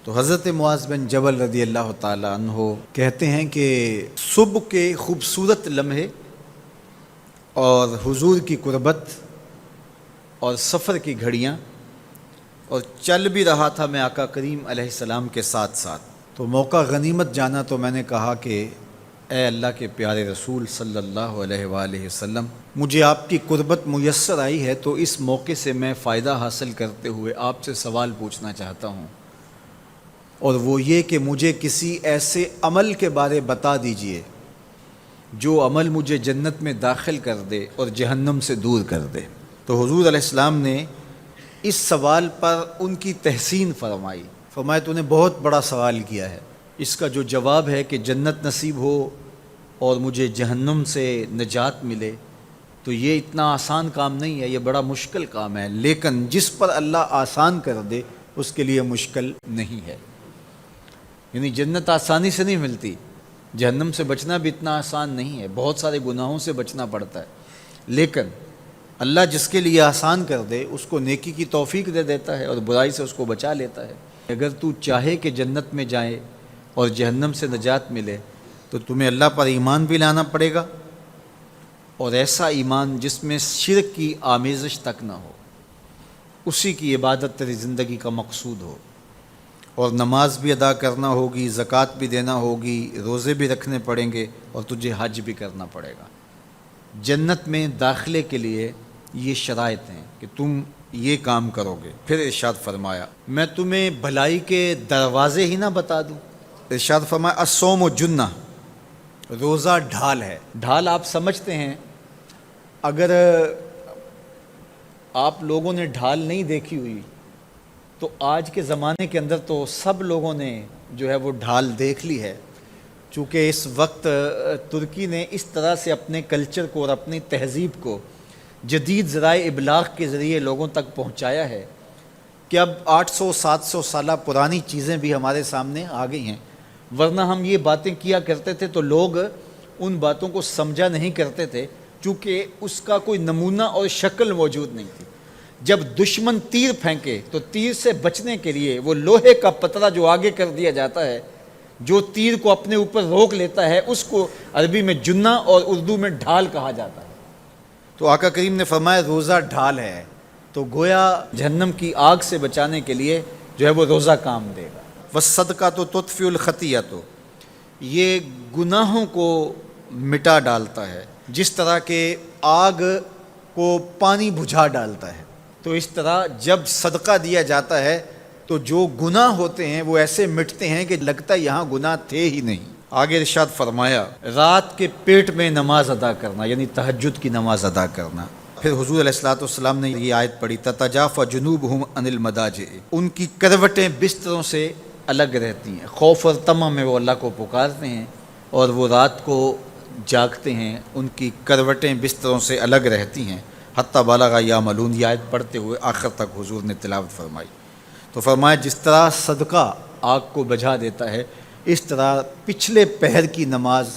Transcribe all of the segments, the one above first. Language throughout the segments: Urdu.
تو حضرت معاذ بن جبل رضی اللہ تعالی عنہ کہتے ہیں کہ صبح کے خوبصورت لمحے اور حضور کی قربت اور سفر کی گھڑیاں اور چل بھی رہا تھا میں آقا کریم علیہ السلام کے ساتھ ساتھ، تو موقع غنیمت جانا تو میں نے کہا کہ اے اللہ کے پیارے رسول صلی اللہ علیہ وآلہ وسلم، مجھے آپ کی قربت میسر آئی ہے تو اس موقع سے میں فائدہ حاصل کرتے ہوئے آپ سے سوال پوچھنا چاہتا ہوں، اور وہ یہ کہ مجھے کسی ایسے عمل کے بارے بتا دیجئے جو عمل مجھے جنت میں داخل کر دے اور جہنم سے دور کر دے۔ تو حضور علیہ السلام نے اس سوال پر ان کی تحسین فرمایا تو نے بہت بڑا سوال کیا ہے، اس کا جو جواب ہے کہ جنت نصیب ہو اور مجھے جہنم سے نجات ملے تو یہ اتنا آسان کام نہیں ہے، یہ بڑا مشکل کام ہے، لیکن جس پر اللہ آسان کر دے اس کے لیے مشکل نہیں ہے۔ یعنی جنت آسانی سے نہیں ملتی، جہنم سے بچنا بھی اتنا آسان نہیں ہے، بہت سارے گناہوں سے بچنا پڑتا ہے، لیکن اللہ جس کے لیے آسان کر دے اس کو نیکی کی توفیق دے دیتا ہے اور برائی سے اس کو بچا لیتا ہے۔ اگر تو چاہے کہ جنت میں جائے اور جہنم سے نجات ملے تو تمہیں اللہ پر ایمان بھی لانا پڑے گا، اور ایسا ایمان جس میں شرک کی آمیزش تک نہ ہو، اسی کی عبادت تیری زندگی کا مقصود ہو، اور نماز بھی ادا کرنا ہوگی، زکوٰۃ بھی دینا ہوگی، روزے بھی رکھنے پڑیں گے، اور تجھے حج بھی کرنا پڑے گا۔ جنت میں داخلے کے لیے یہ شرائط ہیں کہ تم یہ کام کرو گے۔ پھر ارشاد فرمایا میں تمہیں بھلائی کے دروازے ہی نہ بتا دوں۔ ارشاد فرمایا الصوم جنہ، روزہ ڈھال ہے۔ ڈھال آپ سمجھتے ہیں، اگر آپ لوگوں نے ڈھال نہیں دیکھی ہوئی تو آج کے زمانے کے اندر تو سب لوگوں نے جو ہے وہ ڈھال دیکھ لی ہے، چونکہ اس وقت ترکی نے اس طرح سے اپنے کلچر کو اور اپنی تہذیب کو جدید ذرائع ابلاغ کے ذریعے لوگوں تک پہنچایا ہے کہ اب 800-700 سالہ پرانی چیزیں بھی ہمارے سامنے آ گئی ہیں، ورنہ ہم یہ باتیں کیا کرتے تھے تو لوگ ان باتوں کو سمجھا نہیں کرتے تھے، چونکہ اس کا کوئی نمونہ اور شکل موجود نہیں تھی۔ جب دشمن تیر پھینکے تو تیر سے بچنے کے لیے وہ لوہے کا پترا جو آگے کر دیا جاتا ہے، جو تیر کو اپنے اوپر روک لیتا ہے، اس کو عربی میں جنہ اور اردو میں ڈھال کہا جاتا ہے۔ تو آقا کریم نے فرمایا روزہ ڈھال ہے، تو گویا جہنم کی آگ سے بچانے کے لیے جو ہے وہ روزہ کام دے گا۔ والصدقۃ تطفئ الخطیئۃ، یہ گناہوں کو مٹا ڈالتا ہے، جس طرح کہ آگ کو پانی بجھا ڈالتا ہے، تو اس طرح جب صدقہ دیا جاتا ہے تو جو گناہ ہوتے ہیں وہ ایسے مٹتے ہیں کہ لگتا ہے یہاں گناہ تھے ہی نہیں۔ آگے ارشاد فرمایا رات کے پیٹ میں نماز ادا کرنا، یعنی تہجد کی نماز ادا کرنا۔ پھر حضور علیہ الصلوۃ والسلام نے یہ آیت پڑھی تتجافی جنوبہم عن المضاجع، ان کی کروٹیں بستروں سے الگ رہتی ہیں، خوف اور طمع میں وہ اللہ کو پکارتے ہیں اور وہ رات کو جاگتے ہیں، ان کی کروٹیں بستروں سے الگ رہتی ہیں، حتی بلغ یعملون، یہ آیت پڑھتے ہوئے آخر تک حضور نے تلاوت فرمائی۔ تو فرمایا جس طرح صدقہ آگ کو بجھا دیتا ہے، اس طرح پچھلے پہر کی نماز،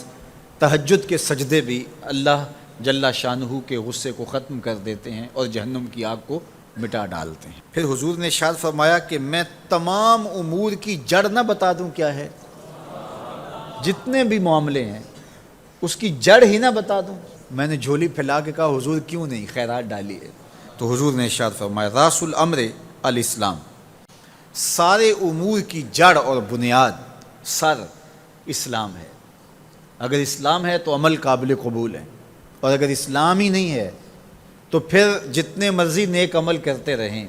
تہجد کے سجدے بھی اللہ جل شانہ کے غصے کو ختم کر دیتے ہیں اور جہنم کی آگ کو مٹا ڈالتے ہیں۔ پھر حضور نے ارشاد فرمایا کہ میں تمام امور کی جڑ نہ بتا دوں کیا ہے، جتنے بھی معاملے ہیں اس کی جڑ ہی نہ بتا دوں۔ میں نے جھولی پھیلا کے کہا حضور کیوں نہیں، خیرات ڈالی ہے، تو حضور نے ارشاد فرمایا راس الامر الاسلام، سارے امور کی جڑ اور بنیاد، سر اسلام ہے۔ اگر اسلام ہے تو عمل قابل قبول ہے، اور اگر اسلام ہی نہیں ہے تو پھر جتنے مرضی نیک عمل کرتے رہیں،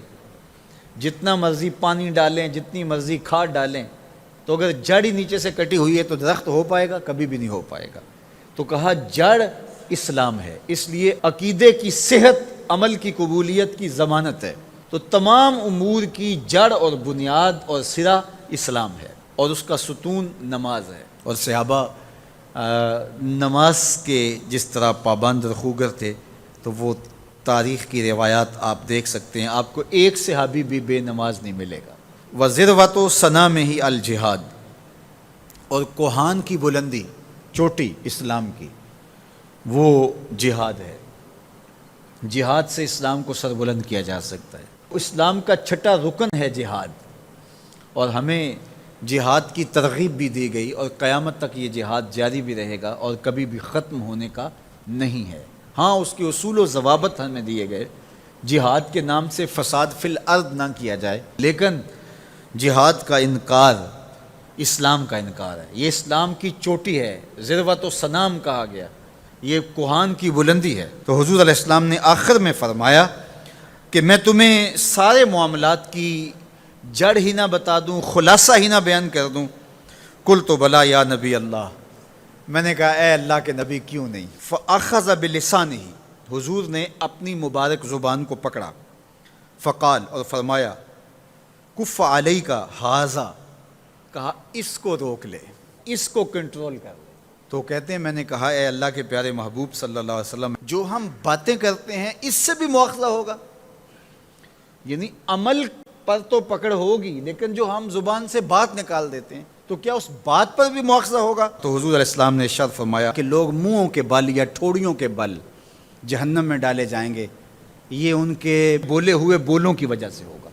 جتنا مرضی پانی ڈالیں، جتنی مرضی کھاد ڈالیں، تو اگر جڑ ہی نیچے سے کٹی ہوئی ہے تو درخت ہو پائے گا؟ کبھی بھی نہیں ہو پائے گا۔ تو کہا جڑ اسلام ہے، اس لیے عقیدے کی صحت عمل کی قبولیت کی ضمانت ہے۔ تو تمام امور کی جڑ اور بنیاد اور سرا اسلام ہے، اور اس کا ستون نماز ہے۔ اور صحابہ نماز کے جس طرح پابند رخوگر تھے، تو وہ تاریخ کی روایات آپ دیکھ سکتے ہیں، آپ کو ایک صحابی بھی بے نماز نہیں ملے گا۔ وَذِرْوَةُ صَنَامِهِ الجہاد، اور کوہان کی بلندی، چوٹی اسلام کی، وہ جہاد ہے۔ جہاد سے اسلام کو سربلند کیا جا سکتا ہے۔ اسلام کا چھٹا رکن ہے جہاد، اور ہمیں جہاد کی ترغیب بھی دی گئی، اور قیامت تک یہ جہاد جاری بھی رہے گا اور کبھی بھی ختم ہونے کا نہیں ہے۔ ہاں اس کے اصول و ضوابط ہمیں دیے گئے، جہاد کے نام سے فساد فی الارض نہ کیا جائے، لیکن جہاد کا انکار اسلام کا انکار ہے۔ یہ اسلام کی چوٹی ہے، ذروۃ و سنام کہا گیا، یہ کوہان کی بلندی ہے۔ تو حضور علیہ السلام نے آخر میں فرمایا کہ میں تمہیں سارے معاملات کی جڑ ہی نہ بتا دوں، خلاصہ ہی نہ بیان کر دوں؟ قلت بلا یا نبی اللہ، میں نے کہا اے اللہ کے نبی کیوں نہیں؟ فاخذ بلسانہ، حضور نے اپنی مبارک زبان کو پکڑا، فقال، اور فرمایا، کف علیک ھذا، کہا اس کو روک لے، اس کو کنٹرول کر لے۔ تو کہتے ہیں میں نے کہا اے اللہ کے پیارے محبوب صلی اللہ علیہ وسلم، جو ہم باتیں کرتے ہیں اس سے بھی مواخذہ ہوگا؟ یعنی عمل پر تو پکڑ ہوگی، لیکن جو ہم زبان سے بات نکال دیتے ہیں تو کیا اس بات پر بھی مواخذہ ہوگا؟ تو حضور علیہ السلام نے ارشاد فرمایا کہ لوگ منہوں کے بل یا ٹھوڑیوں کے بل جہنم میں ڈالے جائیں گے، یہ ان کے بولے ہوئے بولوں کی وجہ سے ہوگا،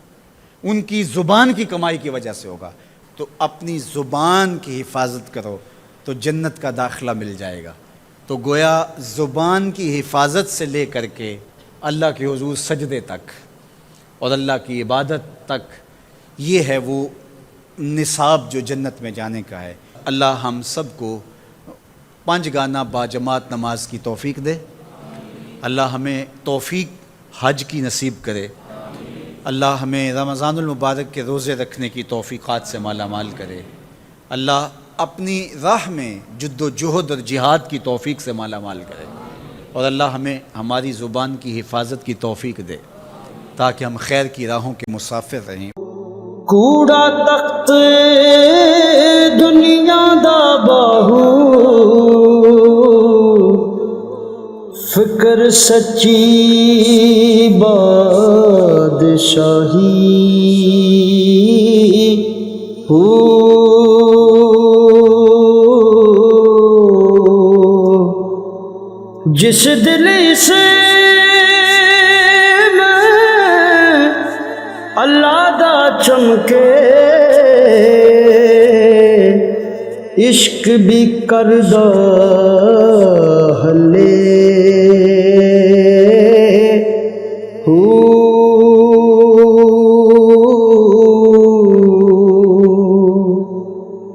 ان کی زبان کی کمائی کی وجہ سے ہوگا۔ تو اپنی زبان کی حفاظت کرو تو جنت کا داخلہ مل جائے گا۔ تو گویا زبان کی حفاظت سے لے کر کے اللہ کے حضور سجدے تک اور اللہ کی عبادت تک، یہ ہے وہ نصاب جو جنت میں جانے کا ہے۔ اللہ ہم سب کو 5 گانا باجماعت نماز کی توفیق دے، اللہ ہمیں توفیق حج کی نصیب کرے، اللہ ہمیں رمضان المبارک کے روزے رکھنے کی توفیقات سے مالا مال کرے، اللہ اپنی راہ میں جد و جہد اور جہاد کی توفیق سے مالا مال کرے، اور اللہ ہمیں ہماری زبان کی حفاظت کی توفیق دے تاکہ ہم خیر کی راہوں کے مسافر رہیں۔ کوڑا تخت دنیا دا باہو، فکر سچی بادشاہی ہو، جس دل سے اللہ دا چمکے، عشق بھی کردہ ہلے۔